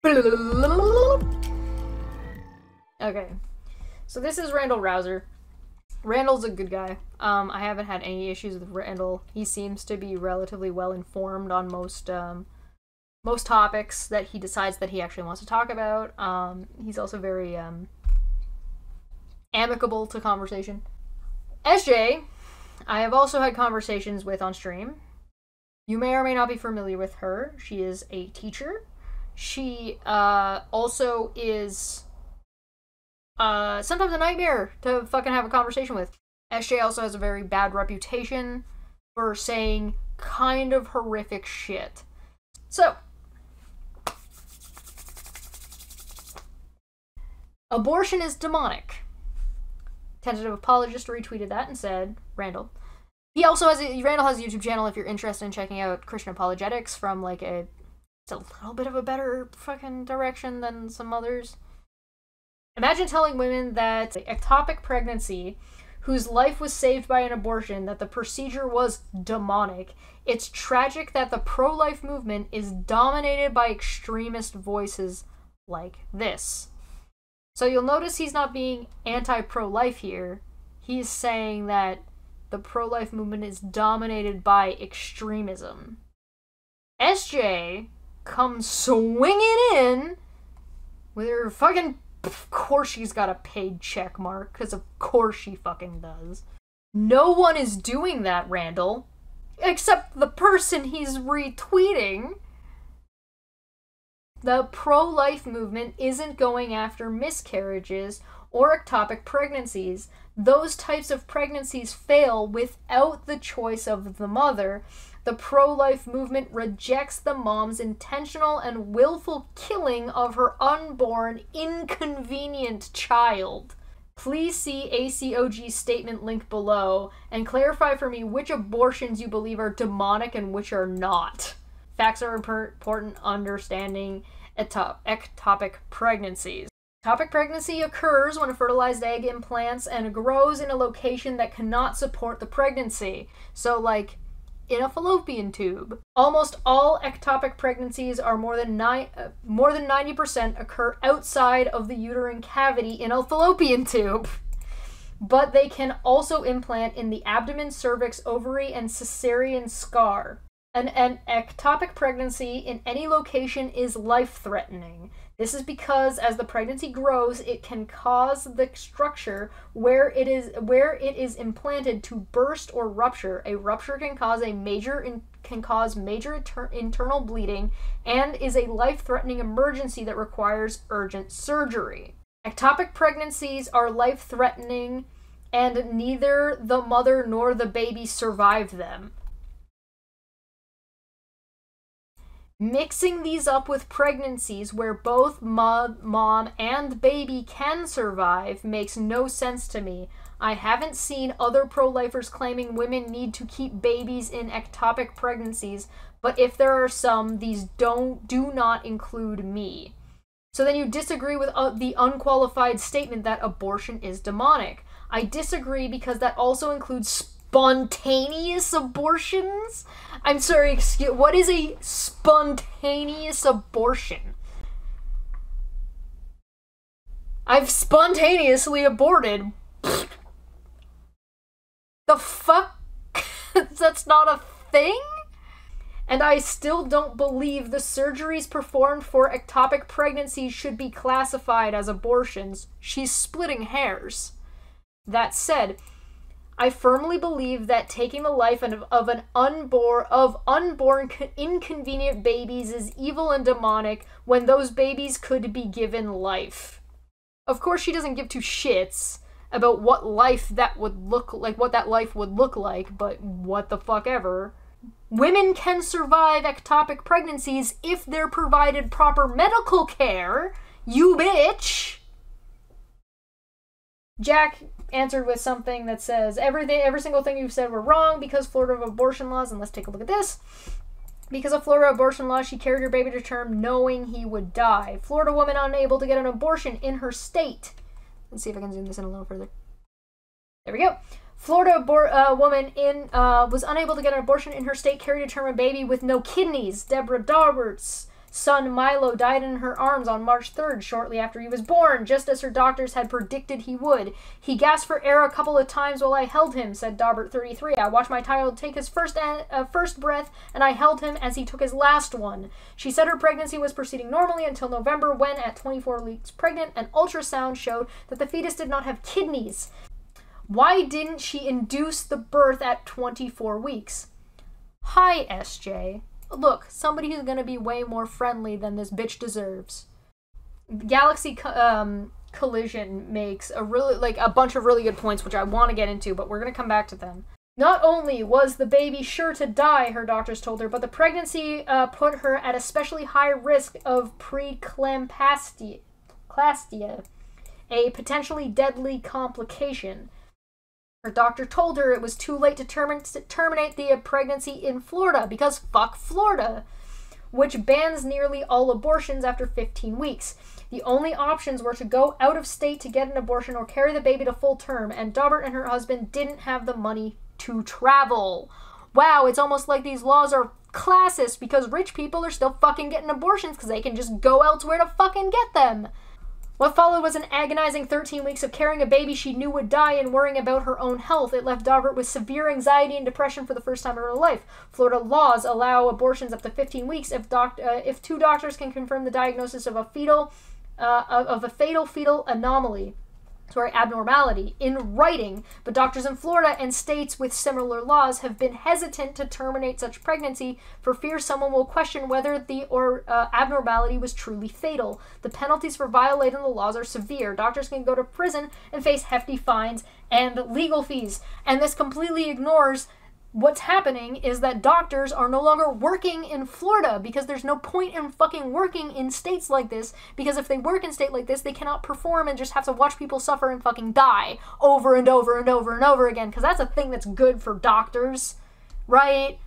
Okay, so this is Randall Rouser. Randall's a good guy. I haven't had any issues with Randall. He seems to be relatively well informed on most topics that he decides that he actually wants to talk about. He's also very amicable to conversation. SJ, I have also had conversations with on stream. You may or may not be familiar with her. She is a teacher. She also is sometimes a nightmare to fucking have a conversation with. SJ also has a very bad reputation for saying kind of horrific shit. So, abortion is demonic. Tentative apologist retweeted that and said, Randall. Randall has a YouTube channel if you're interested in checking out Christian apologetics from like it's a little bit of a better fucking direction than some others. Imagine telling women that ectopic pregnancy, whose life was saved by an abortion, that the procedure was demonic. It's tragic that the pro-life movement is dominated by extremist voices like this. So you'll notice he's not being anti-pro-life here. He's saying that the pro-life movement is dominated by extremism. SJ comes swinging in with her fucking... Of course she's got a paid check mark, because of course she fucking does. No one is doing that, Randall. Except the person he's retweeting. The pro-life movement isn't going after miscarriages or ectopic pregnancies. Those types of pregnancies fail without the choice of the mother. The pro-life movement rejects the mom's intentional and willful killing of her unborn, inconvenient child. Please see ACOG's statement link below and clarify for me which abortions you believe are demonic and which are not. Facts are important understanding ectopic pregnancies. Ectopic pregnancy occurs when a fertilized egg implants and grows in a location that cannot support the pregnancy. So, like, in a fallopian tube. Almost all ectopic pregnancies are more than 90% occur outside of the uterine cavity in a fallopian tube. But they can also implant in the abdomen, cervix, ovary, and cesarean scar. An ectopic pregnancy in any location is life-threatening. This is because as the pregnancy grows, it can cause the structure where it is implanted to burst or rupture. A rupture can cause major internal bleeding and is a life-threatening emergency that requires urgent surgery. Ectopic pregnancies are life-threatening, and neither the mother nor the baby survive them. Mixing these up with pregnancies where both mom and baby can survive makes no sense to me. I haven't seen other pro-lifers claiming women need to keep babies in ectopic pregnancies, but if there are some, these do not include me. So then you disagree with the unqualified statement that abortion is demonic. I disagree because that also includes spontaneous abortions? I'm sorry, what is a spontaneous abortion? I've spontaneously aborted. The fuck? That's not a thing? And I still don't believe the surgeries performed for ectopic pregnancies should be classified as abortions. She's splitting hairs. That said, I firmly believe that taking the life of unborn inconvenient babies is evil and demonic when those babies could be given life. Of course, she doesn't give two shits about what life that would look like, what that life would look like, but what the fuck ever. Women can survive ectopic pregnancies if they're provided proper medical care, you bitch! Jack answered with something that says, every single thing you've said were wrong because Florida abortion laws, and let's take a look at this. Because of Florida abortion laws, she carried her baby to term knowing he would die. Florida woman unable to get an abortion in her state. Let's see if I can zoom this in a little further. There we go. Florida woman was unable to get an abortion in her state, carried to term a baby with no kidneys. Deborah Roberts Son Milo died in her arms on March 3rd, shortly after he was born, just as her doctors had predicted he would. He gasped for air a couple of times while I held him, said Daubert, 33. I watched my child take his first breath, and I held him as he took his last one. She said her pregnancy was proceeding normally until November, when, at 24 weeks pregnant, an ultrasound showed that the fetus did not have kidneys. Why didn't she induce the birth at 24 weeks? Hi, SJ. Look, somebody who's gonna be way more friendly than this bitch deserves. Galaxy Collision makes a bunch of really good points, which I want to get into, but we're gonna come back to them. Not only was the baby sure to die, her doctors told her, but the pregnancy put her at especially high risk of preeclampsia, a potentially deadly complication. Her doctor told her it was too late to terminate the pregnancy in Florida, because fuck Florida, which bans nearly all abortions after 15 weeks. The only options were to go out of state to get an abortion or carry the baby to full term, and Daubert and her husband didn't have the money to travel. Wow, it's almost like these laws are classist because rich people are still fucking getting abortions because they can just go elsewhere to fucking get them. What followed was an agonizing 13 weeks of carrying a baby she knew would die and worrying about her own health. It left Daubert with severe anxiety and depression for the first time in her life. Florida laws allow abortions up to 15 weeks if two doctors can confirm the diagnosis of a fatal fetal anomaly, abnormality, in writing, but doctors in Florida and states with similar laws have been hesitant to terminate such pregnancy for fear someone will question whether the abnormality was truly fatal. The penalties for violating the laws are severe. Doctors can go to prison and face hefty fines and legal fees. And this completely ignores what's happening is that doctors are no longer working in Florida because there's no point in fucking working in states like this, because if they work in state like this, they cannot perform and just have to watch people suffer and fucking die over and over and over and over again, because that's a thing that's good for doctors, right?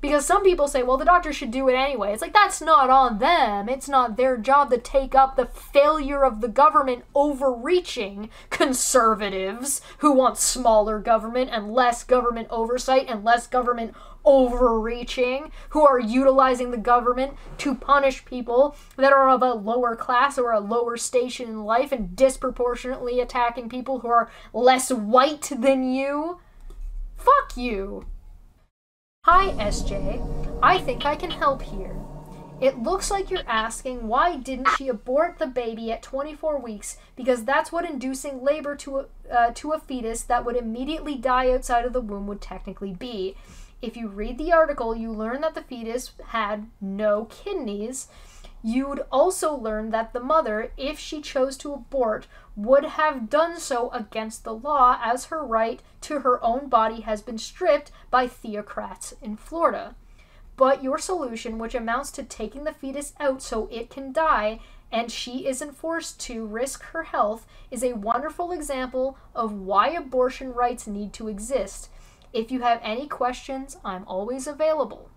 Because some people say, well, the doctor should do it anyway. It's like, that's not on them. It's not their job to take up the failure of the government overreaching conservatives who want smaller government and less government oversight and less government overreaching, who are utilizing the government to punish people that are of a lower class or a lower station in life and disproportionately attacking people who are less white than you. Fuck you. Hi, SJ. I think I can help here. It looks like you're asking why didn't she abort the baby at 24 weeks, because that's what inducing labor to a fetus that would immediately die outside of the womb would technically be. If you read the article, you learn that the fetus had no kidneys. You'd also learn that the mother, if she chose to abort, would have done so against the law, as her right to her own body has been stripped by theocrats in Florida. But your solution, which amounts to taking the fetus out so it can die and she isn't forced to risk her health, is a wonderful example of why abortion rights need to exist. If you have any questions, I'm always available.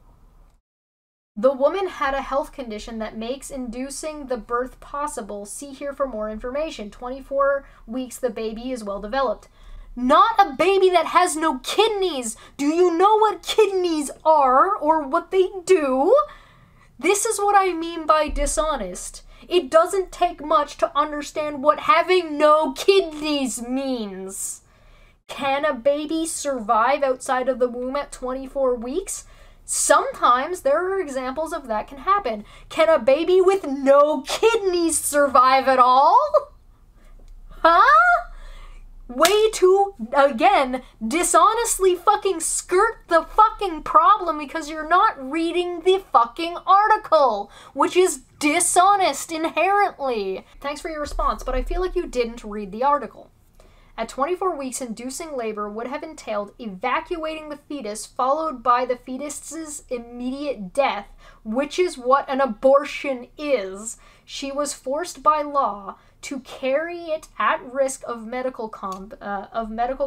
The woman had a health condition that makes inducing the birth possible. See here for more information. 24 weeks, the baby is well developed. Not a baby that has no kidneys! Do you know what kidneys are or what they do? This is what I mean by dishonest. It doesn't take much to understand what having no kidneys means. Can a baby survive outside of the womb at 24 weeks? Sometimes there are examples of that can happen. Can a baby with no kidneys survive at all? Huh? Way to, again, dishonestly fucking skirt the fucking problem because you're not reading the fucking article, which is dishonest inherently. Thanks for your response, but I feel like you didn't read the article. At 24 weeks, inducing labor would have entailed evacuating the fetus, followed by the fetus's immediate death, which is what an abortion is. She was forced by law to carry it at risk of medical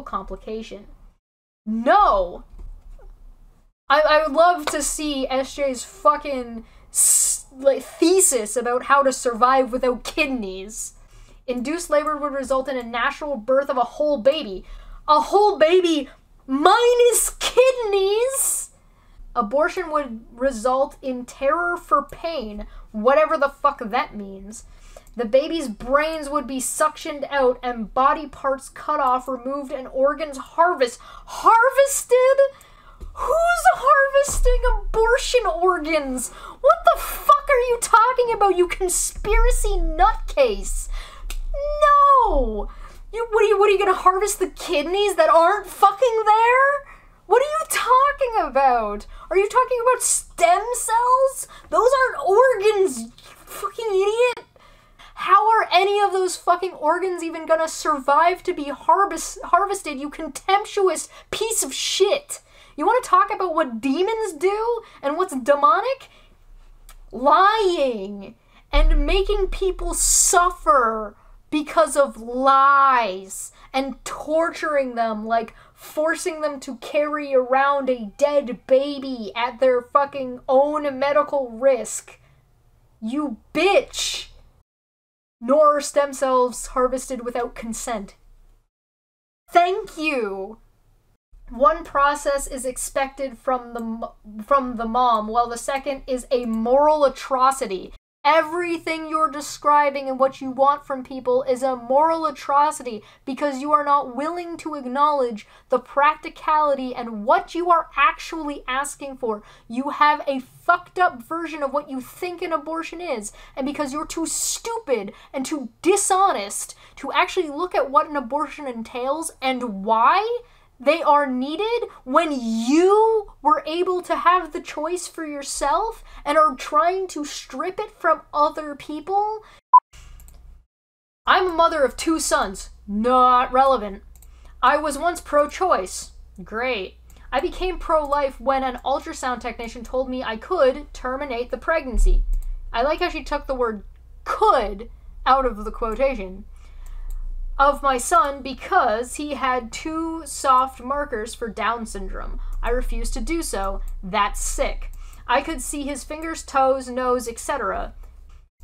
complication. No! I would love to see SJ's fucking thesis about how to survive without kidneys. Induced labor would result in a natural birth of a whole baby. A whole baby minus kidneys? Abortion would result in terror for pain, whatever the fuck that means. The baby's brains would be suctioned out and body parts cut off, removed, and organs harvested? Who's harvesting abortion organs? What the fuck are you talking about, you conspiracy nutcase? No! What are you gonna harvest the kidneys that aren't fucking there? What are you talking about? Are you talking about stem cells? Those aren't organs, you fucking idiot. How are any of those fucking organs even gonna survive to be harvested, you contemptuous piece of shit? You want to talk about what demons do and what's demonic? Lying and making people suffer because of lies and torturing them, like forcing them to carry around a dead baby at their fucking own medical risk. You bitch! Nor are stem cells harvested without consent. Thank you! One process is expected from the mom, while the second is a moral atrocity. Everything you're describing and what you want from people is a moral atrocity because you are not willing to acknowledge the practicality and what you are actually asking for. You have a fucked up version of what you think an abortion is, and because you're too stupid and too dishonest to actually look at what an abortion entails and why they are needed when you were able to have the choice for yourself and are trying to strip it from other people. I'm a mother of 2 sons. Not relevant. I was once pro-choice. Great. I became pro-life when an ultrasound technician told me I could terminate the pregnancy. I like how she took the word could out of the quotation. Of my son because he had 2 soft markers for Down syndrome. I refused to do so. That's sick. I could see his fingers, toes, nose, etc.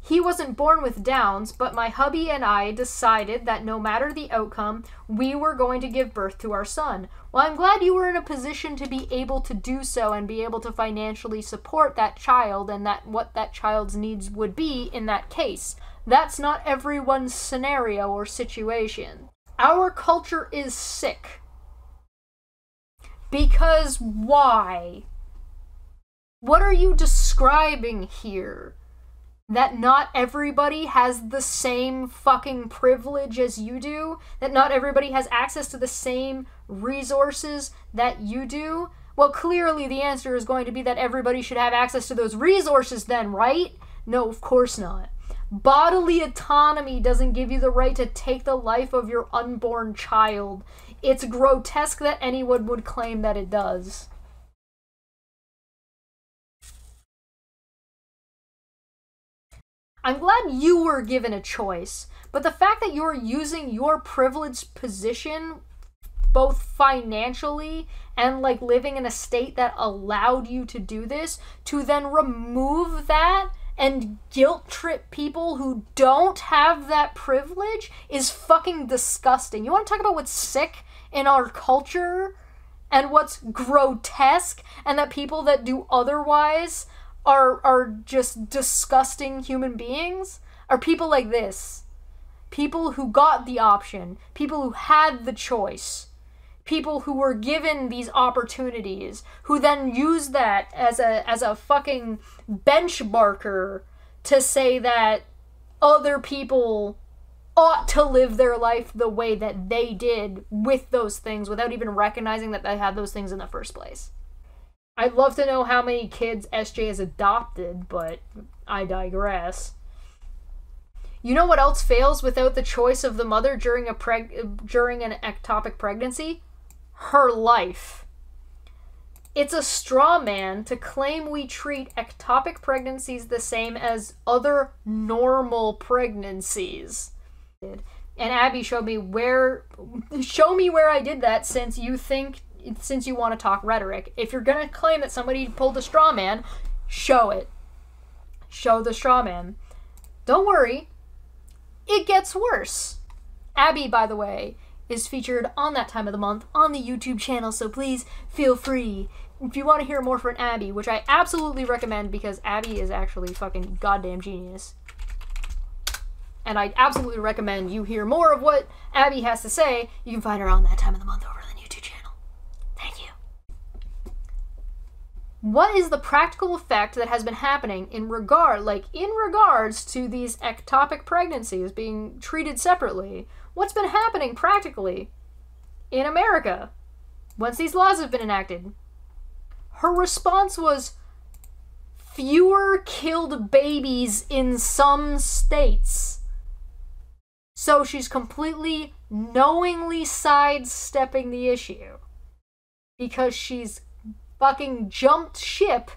He wasn't born with Downs, but my hubby and I decided that no matter the outcome, we were going to give birth to our son. Well, I'm glad you were in a position to be able to do so and be able to financially support that child and what that child's needs would be in that case. That's not everyone's scenario or situation. Our culture is sick. Because why? What are you describing here? That not everybody has the same fucking privilege as you do? That not everybody has access to the same resources that you do? Well, clearly the answer is going to be that everybody should have access to those resources then, right? No, of course not. Bodily autonomy doesn't give you the right to take the life of your unborn child. It's grotesque that anyone would claim that it does. I'm glad you were given a choice, but the fact that you're using your privileged position, both financially and like living in a state that allowed you to do this, to then remove that and guilt trip people who don't have that privilege is fucking disgusting. You want to talk about what's sick in our culture and what's grotesque and that people that do otherwise are just disgusting human beings? Are people like this. People who got the option, people who had the choice, people who were given these opportunities, who then use that as a fucking benchmarker to say that other people ought to live their life the way that they did with those things without even recognizing that they had those things in the first place. I'd love to know how many kids SJ has adopted, but I digress. You know what else fails without the choice of the mother during an ectopic pregnancy? Her life. It's a straw man to claim we treat ectopic pregnancies the same as other normal pregnancies. And Abby showed me where I did that since you want to talk rhetoric. If you're going to claim that somebody pulled a straw man, show it. Show the straw man. Don't worry. It gets worse. Abby, by the way, is featured on that time of the month on the YouTube channel, so please feel free. If you want to hear more from Abby, which I absolutely recommend because Abby is actually fucking goddamn genius. And I absolutely recommend you hear more of what Abby has to say. You can find her on that time of the month over on the YouTube channel. Thank you. What is the practical effect that has been happening in regards to these ectopic pregnancies being treated separately? What's been happening practically in America once these laws have been enacted? Her response was fewer killed babies in some states. So she's completely knowingly sidestepping the issue because she's fucking jumped ship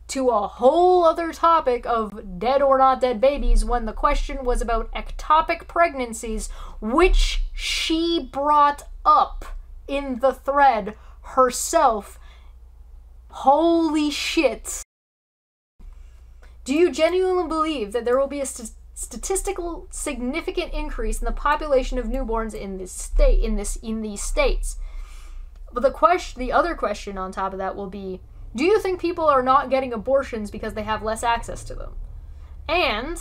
to a whole other topic of dead or not dead babies when the question was about ectopic pregnancies, which she brought up in the thread herself. Holy shit. Do you genuinely believe that there will be a statistical significant increase in the population of newborns in this state, in these states? But the other question on top of that will be, do you think people are not getting abortions because they have less access to them? And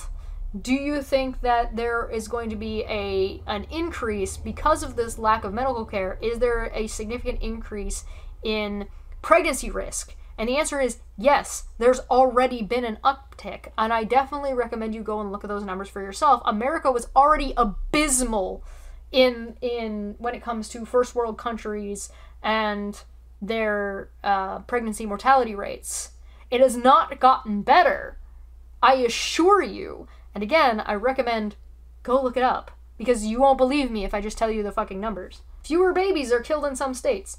do you think that there is going to be an increase because of this lack of medical care? Is there a significant increase in pregnancy risk? And the answer is yes, there's already been an uptick, and I definitely recommend you go and look at those numbers for yourself. America was already abysmal in when it comes to first world countries and their pregnancy mortality rates. It has not gotten better, I assure you. And again, I recommend go look it up, because you won't believe me if I just tell you the fucking numbers. Fewer babies are killed in some states.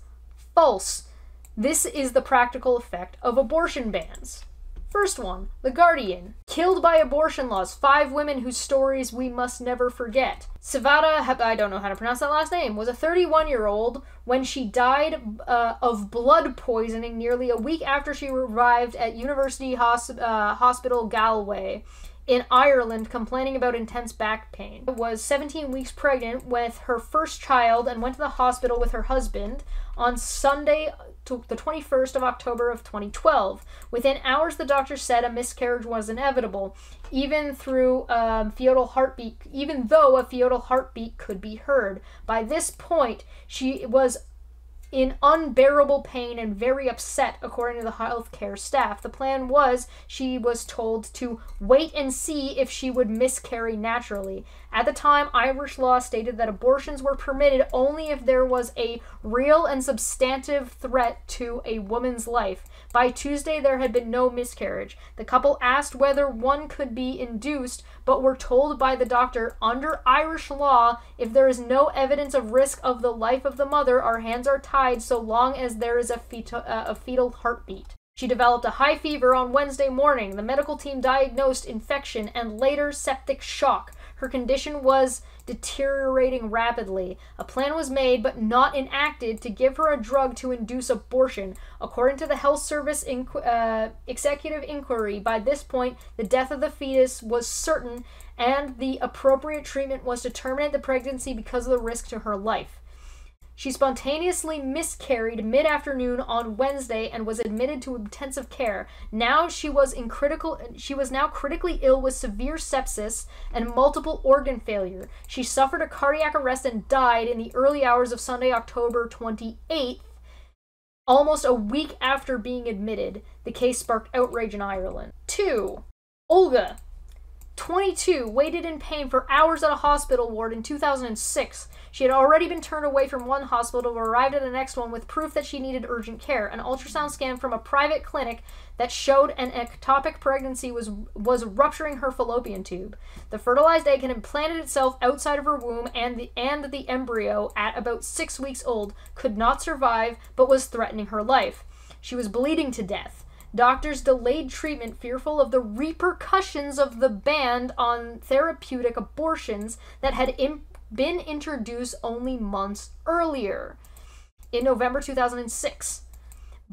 False. This is the practical effect of abortion bans. First one, The Guardian. Killed by abortion laws, 5 women whose stories we must never forget. Savada, I don't know how to pronounce that last name, was a 31-year-old when she died of blood poisoning nearly a week after she arrived at University Hospital Galway in Ireland, complaining about intense back pain. Was 17 weeks pregnant with her first child and went to the hospital with her husband on Sunday, the 21st of October of 2012. Within hours, the doctor said a miscarriage was inevitable, even though a fetal heartbeat could be heard. By this point, she was in unbearable pain and very upset, according to the healthcare staff. The plan was, she was told to wait and see if she would miscarry naturally. At the time, Irish law stated that abortions were permitted only if there was a real and substantive threat to a woman's life. By Tuesday, there had been no miscarriage. The couple asked whether one could be induced, but were told by the doctor, under Irish law, if there is no evidence of risk of the life of the mother, our hands are tied so long as there is a fetal heartbeat. She developed a high fever on Wednesday morning. The medical team diagnosed infection and later septic shock. Her condition was deteriorating rapidly. A plan was made but not enacted to give her a drug to induce abortion. According to the Health Service executive inquiry, by this point, the death of the fetus was certain and the appropriate treatment was to terminate the pregnancy because of the risk to her life. She spontaneously miscarried mid-afternoon on Wednesday and was admitted to intensive care. She was now critically ill with severe sepsis and multiple organ failure. She suffered a cardiac arrest and died in the early hours of Sunday, October 28th, almost a week after being admitted. The case sparked outrage in Ireland. 2. Olga, 22, waited in pain for hours at a hospital ward in 2006. She had already been turned away from one hospital, but arrived at the next one with proof that she needed urgent care. An ultrasound scan from a private clinic that showed an ectopic pregnancy was rupturing her fallopian tube. The fertilized egg had implanted itself outside of her womb, and the embryo, at about 6 weeks old, could not survive but was threatening her life. She was bleeding to death. Doctors delayed treatment, fearful of the repercussions of the ban on therapeutic abortions that had been introduced only months earlier. In November 2006,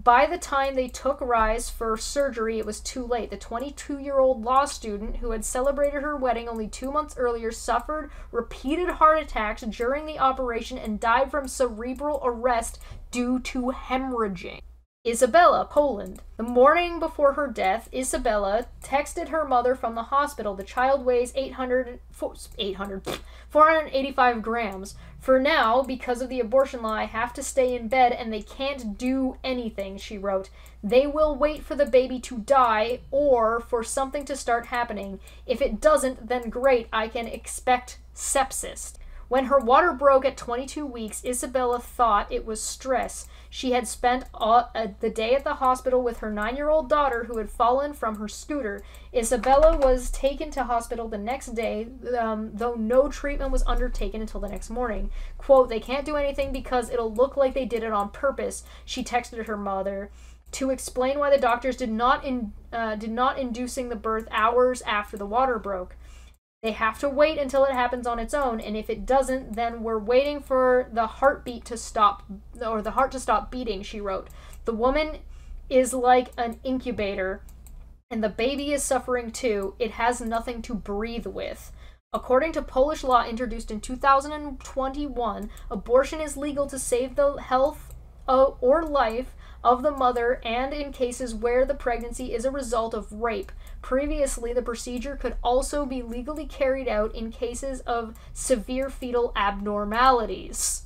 By the time they took Rise for surgery, it was too late. The 22-year-old law student who had celebrated her wedding only 2 months earlier suffered repeated heart attacks during the operation and died from cerebral arrest due to hemorrhaging. Isabella, Poland. The morning before her death, Isabella texted her mother from the hospital. The child weighs 485 grams. For now, because of the abortion law, I have to stay in bed and they can't do anything, she wrote. They will wait for the baby to die or for something to start happening. If it doesn't, then great, I can expect sepsis. When her water broke at 22 weeks, Isabella thought it was stress. She had spent the day at the hospital with her 9-year-old daughter who had fallen from her scooter. Isabella was taken to hospital the next day, though no treatment was undertaken until the next morning. Quote, they can't do anything because it'll look like they did it on purpose, she texted her mother, to explain why the doctors did not inducing the birth hours after the water broke. They have to wait until it happens on its own, and if it doesn't, then we're waiting for the heartbeat to stop, or the heart to stop beating, she wrote. The woman is like an incubator, and the baby is suffering too. It has nothing to breathe with. According to Polish law introduced in 2021, abortion is legal to save the health or life of the mother and in cases where the pregnancy is a result of rape. Previously, the procedure could also be legally carried out in cases of severe fetal abnormalities.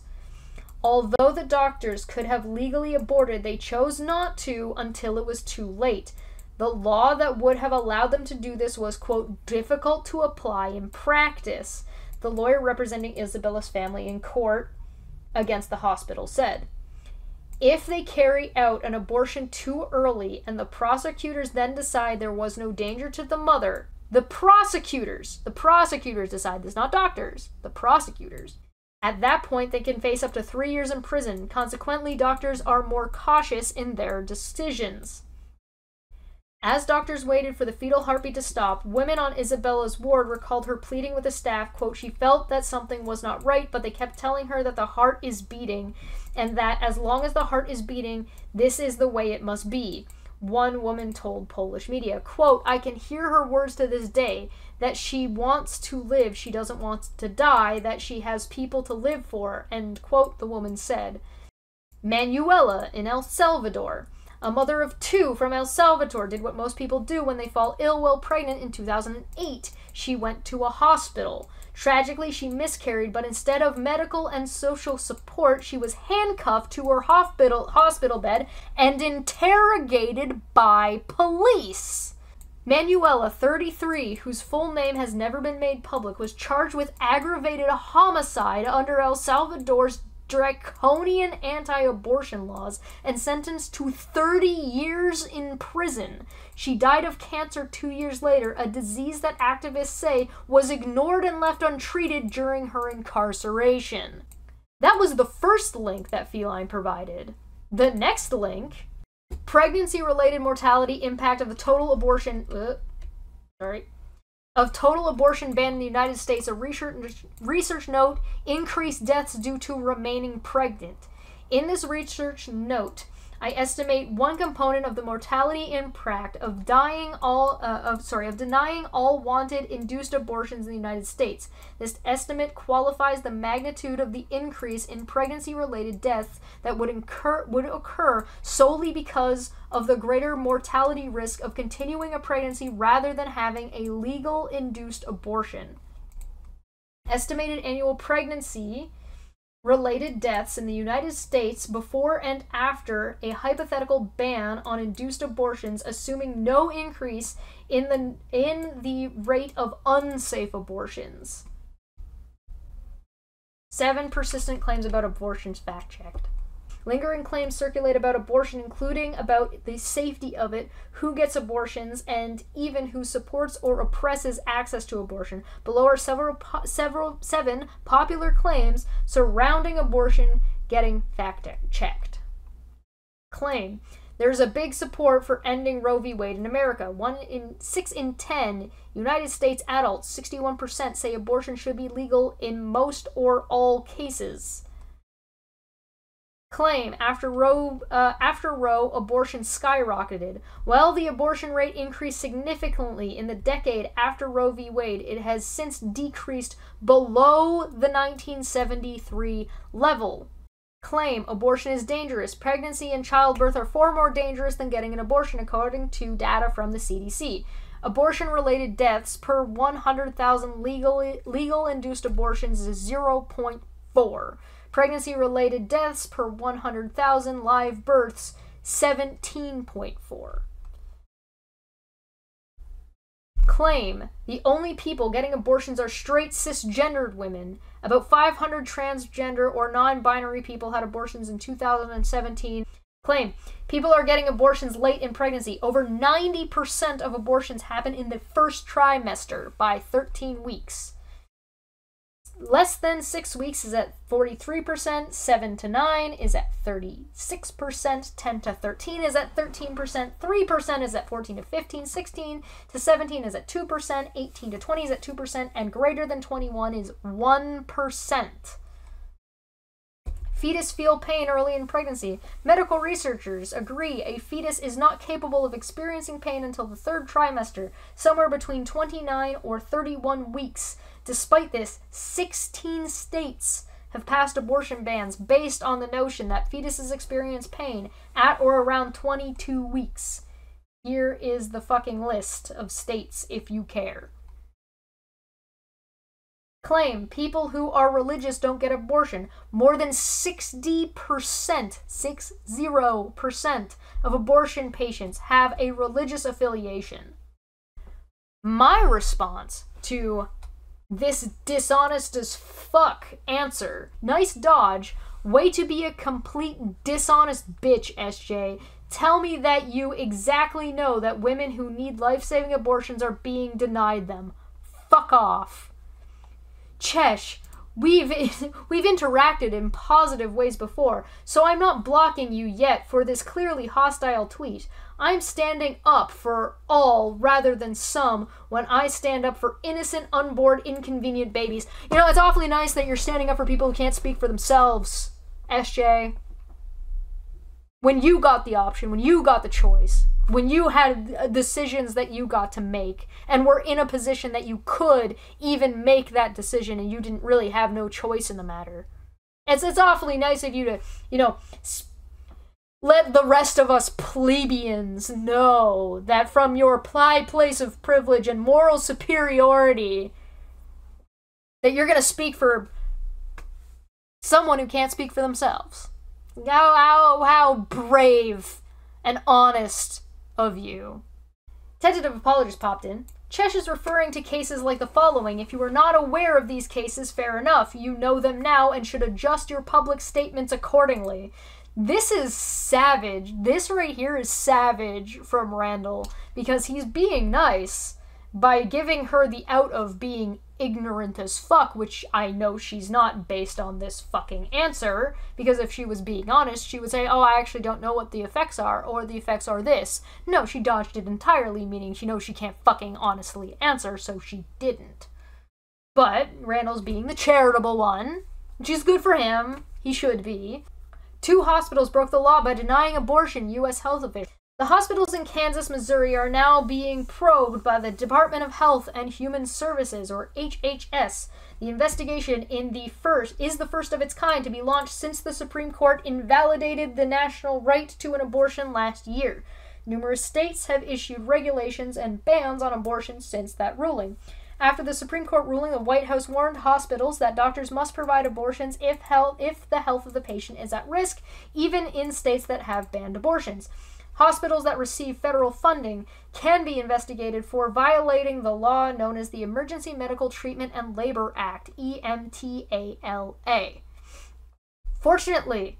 Although the doctors could have legally aborted, they chose not to until it was too late. The law that would have allowed them to do this was, quote, difficult to apply in practice, the lawyer representing Isabella's family in court against the hospital said. If they carry out an abortion too early and the prosecutors then decide there was no danger to the mother, the prosecutors decide this, not doctors, the prosecutors. At that point, they can face up to 3 years in prison. Consequently, doctors are more cautious in their decisions. As doctors waited for the fetal heartbeat to stop, women on Isabella's ward recalled her pleading with the staff, quote, she felt that something was not right, but they kept telling her that the heart is beating, and that as long as the heart is beating, this is the way it must be. One woman told Polish media, quote, I can hear her words to this day, that she wants to live, she doesn't want to die, that she has people to live for, end quote, the woman said. Manuela in El Salvador. A mother of 2 from El Salvador did what most people do when they fall ill while pregnant in 2008. She went to a hospital. Tragically, she miscarried, but instead of medical and social support, she was handcuffed to her hospital bed and interrogated by police. Manuela, 33, whose full name has never been made public, was charged with aggravated homicide under El Salvador's draconian anti-abortion laws and sentenced to 30 years in prison. She died of cancer 2 years later, a disease that activists say was ignored and left untreated during her incarceration. That was the first link that Feline provided. The next link, pregnancy-related mortality impact of the total abortion ban in the United States, a research note, increased deaths due to remaining pregnant. In this research note, I estimate one component of the mortality impact of denying all wanted induced abortions in the United States. This estimate qualifies the magnitude of the increase in pregnancy-related deaths that would occur solely because of the greater mortality risk of continuing a pregnancy rather than having a legal induced abortion. Estimated annual pregnancy related deaths in the United States before and after a hypothetical ban on induced abortions, assuming no increase in the rate of unsafe abortions. 7 persistent claims about abortions fact-checked. Lingering claims circulate about abortion, including about the safety of it, who gets abortions, and even who supports or oppresses access to abortion. Below are 7 popular claims surrounding abortion getting fact-checked. Claim. There's a big support for ending Roe v. Wade in America. 6 in 10 United States adults, 61%, say abortion should be legal in most or all cases. Claim after Roe, abortion skyrocketed. While the abortion rate increased significantly in the decade after Roe v. Wade, it has since decreased below the 1973 level. Claim abortion is dangerous. Pregnancy and childbirth are far more dangerous than getting an abortion, according to data from the CDC. Abortion-related deaths per 100,000 legal induced abortions is 0.4. Pregnancy-related deaths per 100,000 live births, 17.4. Claim the only people getting abortions are straight cisgendered women. About 500 transgender or non-binary people had abortions in 2017. Claim people are getting abortions late in pregnancy. Over 90% of abortions happen in the first trimester by 13 weeks. Less than 6 weeks is at 43%, 7 to 9 is at 36%, 10 to 13 is at 13%, 3% is at 14 to 15, 16 to 17 is at 2%, 18 to 20 is at 2%, and greater than 21 is 1%. Fetus feel pain early in pregnancy. Medical researchers agree a fetus is not capable of experiencing pain until the third trimester, somewhere between 29 or 31 weeks. Despite this, 16 states have passed abortion bans based on the notion that fetuses experience pain at or around 22 weeks. Here is the fucking list of states if you care. Claim people who are religious don't get abortion. More than 60%, 60% of abortion patients have a religious affiliation. My response to this dishonest as fuck answer, nice dodge, way to be a complete dishonest bitch, SJ. Tell me that you exactly know that women who need life-saving abortions are being denied them. Fuck off. Chesh, we've interacted in positive ways before, so I'm not blocking you yet for this clearly hostile tweet. I'm standing up for all rather than some when I stand up for innocent, unborn, inconvenient babies. You know, it's awfully nice that you're standing up for people who can't speak for themselves, SJ. When you got the option, when you got the choice, when you had decisions that you got to make and were in a position that you could even make that decision and you didn't really have no choice in the matter. It's awfully nice of you to, you know, let the rest of us plebeians know that from your place of privilege and moral superiority that you're going to speak for someone who can't speak for themselves. How brave and honest of you. Tentative apologist popped in. Chesh is referring to cases like the following. If you are not aware of these cases, fair enough. You know them now and should adjust your public statements accordingly. This is savage. This right here is savage from Randall because he's being nice by giving her the out of being ignorant as fuck, which I know she's not based on this fucking answer, because if she was being honest, she would say, oh, I actually don't know what the effects are, or the effects are this. No, she dodged it entirely, meaning she knows she can't fucking honestly answer, so she didn't. But Randall's being the charitable one, which is good for him. He should be. 2 hospitals broke the law by denying abortion, U.S. health officials. The hospitals in Kansas, Missouri are now being probed by the Department of Health and Human Services, or HHS. The investigation is the first of its kind to be launched since the Supreme Court invalidated the national right to an abortion last year. Numerous states have issued regulations and bans on abortion since that ruling. After the Supreme Court ruling, the White House warned hospitals that doctors must provide abortions if the health of the patient is at risk, even in states that have banned abortions. Hospitals that receive federal funding can be investigated for violating the law known as the Emergency Medical Treatment and Labor Act, EMTALA. Fortunately,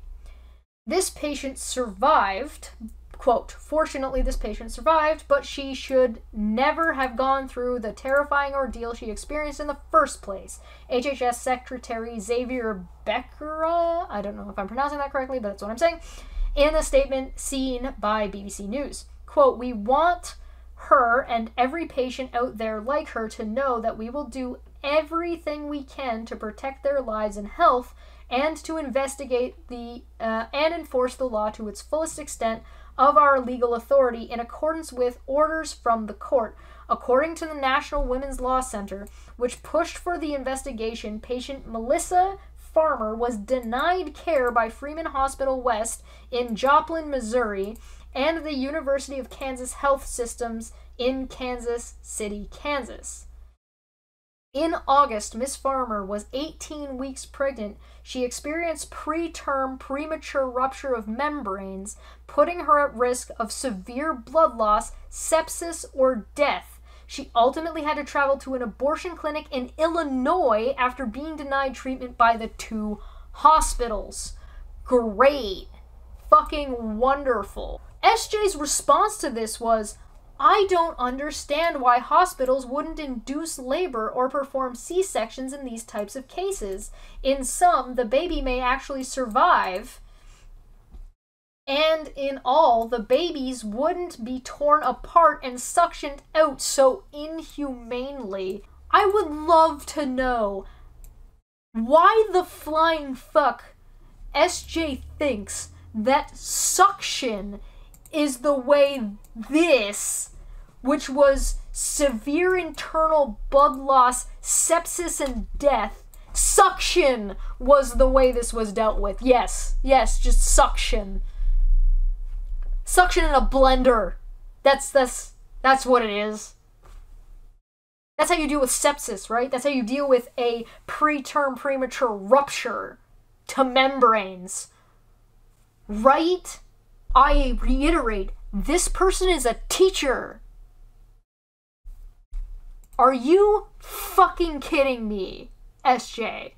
this patient survived. Quote, fortunately, this patient survived, but she should never have gone through the terrifying ordeal she experienced in the first place. HHS Secretary Xavier Becerra, I don't know if I'm pronouncing that correctly, but that's what I'm saying, in a statement seen by BBC News. Quote, we want her and every patient out there like her to know that we will do everything we can to protect their lives and health and to investigate and enforce the law to its fullest extent of our legal authority in accordance with orders from the court. According to the National Women's Law Center, which pushed for the investigation, patient Melissa Farmer was denied care by Freeman Hospital West in Joplin, Missouri, and the University of Kansas Health Systems in Kansas City, Kansas. In August, Miss Farmer was 18 weeks pregnant. She experienced preterm premature rupture of membranes, putting her at risk of severe blood loss, sepsis, or death. She ultimately had to travel to an abortion clinic in Illinois after being denied treatment by the two hospitals. Great. Fucking wonderful. SJ's response to this was, I don't understand why hospitals wouldn't induce labor or perform C-sections in these types of cases. In some, the baby may actually survive, and in all, the babies wouldn't be torn apart and suctioned out so inhumanely. I would love to know why the flying fuck SJ thinks that suction is the way this, which was severe internal blood loss, sepsis, and death, suction was the way this was dealt with. Yes, just suction. Suction in a blender. That's what it is. That's how you deal with sepsis, right? That's how you deal with a preterm premature rupture to membranes. Right? I reiterate, this person is a teacher. Are you fucking kidding me, SJ?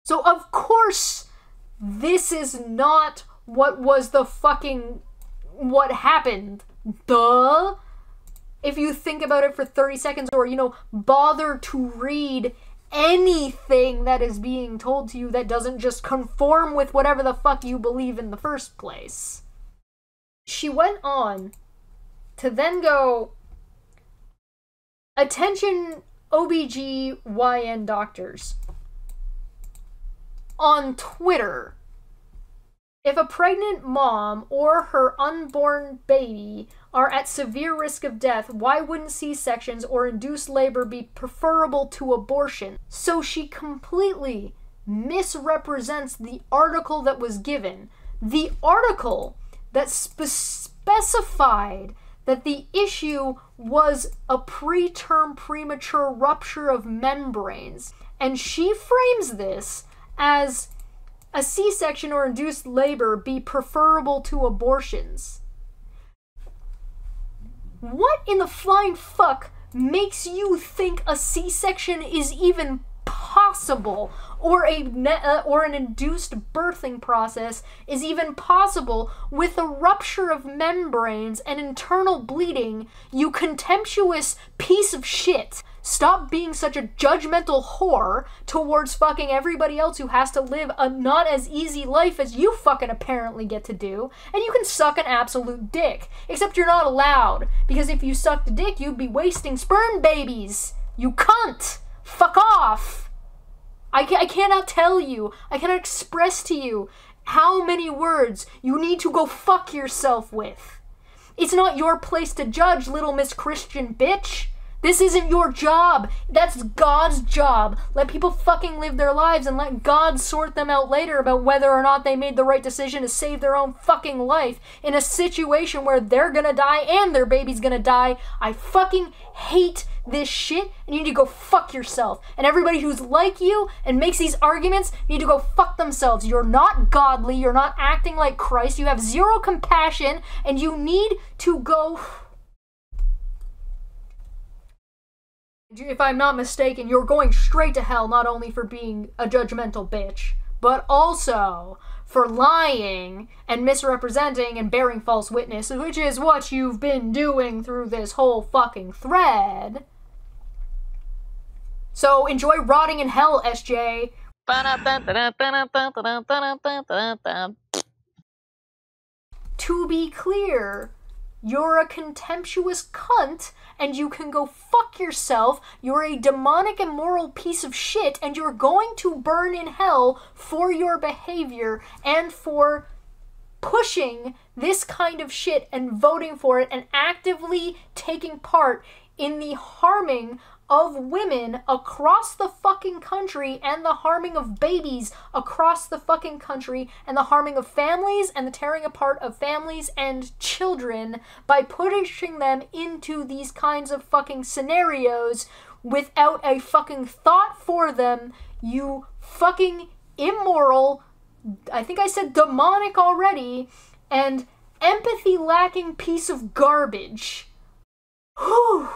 So of course, this is not what happened. Duh. If you think about it for 30 seconds or, bother to read anything that is being told to you that doesn't just conform with whatever the fuck you believe in the first place. She went on to then go, attention OBGYN doctors. On Twitter, if a pregnant mom or her unborn baby are at severe risk of death, why wouldn't C-sections or induced labor be preferable to abortion? So she completely misrepresents the article that was given. The article that specified that the issue was a preterm premature rupture of membranes. And she frames this as a C-section or induced labor be preferable to abortions. What in the flying fuck makes you think a C-section is even possible, or an induced birthing process is even possible with a rupture of membranes and internal bleeding, you contemptuous piece of shit? Stop being such a judgmental whore towards fucking everybody else who has to live a not as easy life as you fucking apparently get to do, and you can suck an absolute dick. Except you're not allowed, because if you sucked a dick, you'd be wasting sperm babies. You cunt! Fuck off! I cannot tell you, I cannot express to you how many words you need to go fuck yourself with. It's not your place to judge, little Miss Christian bitch. This isn't your job. That's God's job. Let people fucking live their lives and let God sort them out later about whether or not they made the right decision to save their own fucking life in a situation where they're gonna die and their baby's gonna die. I fucking hate this shit, and you need to go fuck yourself. And everybody who's like you and makes these arguments need to go fuck themselves. You're not godly. You're not acting like Christ. You have zero compassion, and you need to go... If I'm not mistaken, you're going straight to hell, not only for being a judgmental bitch, but also for lying and misrepresenting and bearing false witness, which is what you've been doing through this whole fucking thread. So enjoy rotting in hell, SJ. To be clear, you're a contemptuous cunt, and you can go fuck yourself. You're a demonic, immoral piece of shit, and you're going to burn in hell for your behavior and for pushing this kind of shit and voting for it and actively taking part in the harming of women across the fucking country and the harming of babies across the fucking country and the harming of families and the tearing apart of families and children by pushing them into these kinds of fucking scenarios without a fucking thought for them, you fucking immoral, I think I said demonic already, and empathy lacking piece of garbage. Whew.